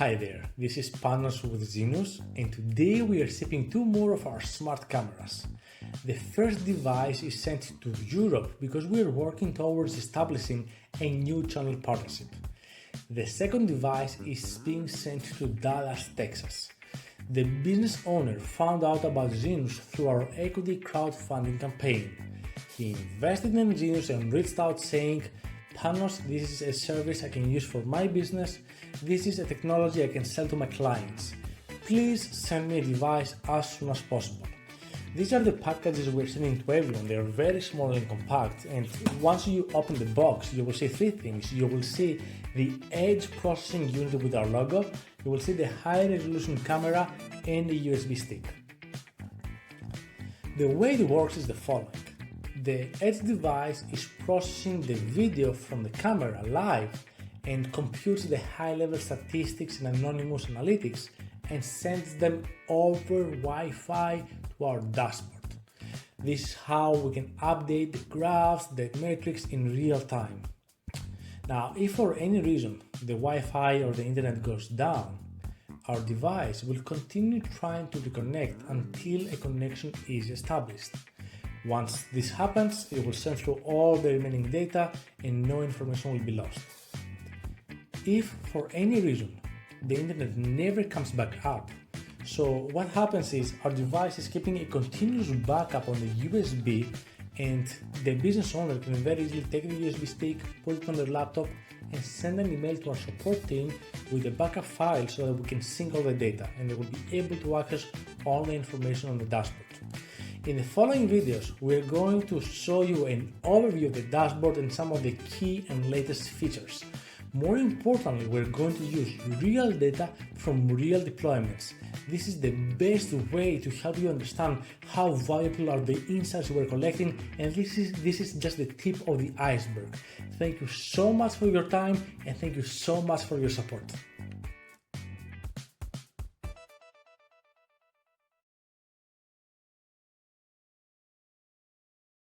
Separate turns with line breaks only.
Hi there, this is Panos with Zenus, and today we are shipping two more of our smart cameras. The first device is sent to Europe because we are working towards establishing a new channel partnership. The second device is being sent to Dallas, Texas. The business owner found out about Zenus through our equity crowdfunding campaign. He invested in Zenus and reached out saying, "Panos, this is a service I can use for my business. This is a technology I can sell to my clients. Please send me a device as soon as possible." These are the packages we're sending to everyone. They are very small and compact, and once you open the box, you will see three things. You will see the edge processing unit with our logo, you will see the high resolution camera, and the USB stick. The way it works is the following. The edge device is processing the video from the camera live and computes the high-level statistics and anonymous analytics and sends them over Wi-Fi to our dashboard. This is how we can update the graphs, the metrics in real time. Now, if for any reason the Wi-Fi or the internet goes down, our device will continue trying to reconnect until a connection is established. Once this happens, it will send through all the remaining data and no information will be lost. If for any reason the internet never comes back up, so what happens is our device is keeping a continuous backup on the USB, and the business owner can very easily take the USB stick, put it on their laptop and send an email to our support team with a backup file so that we can sync all the data and they will be able to access all the information on the dashboard. In the following videos, we're going to show you an overview of the dashboard and some of the key and latest features. More importantly, we're going to use real data from real deployments. This is the best way to help you understand how valuable are the insights we're collecting, and this is just the tip of the iceberg. Thank you so much for your time and thank you so much for your support.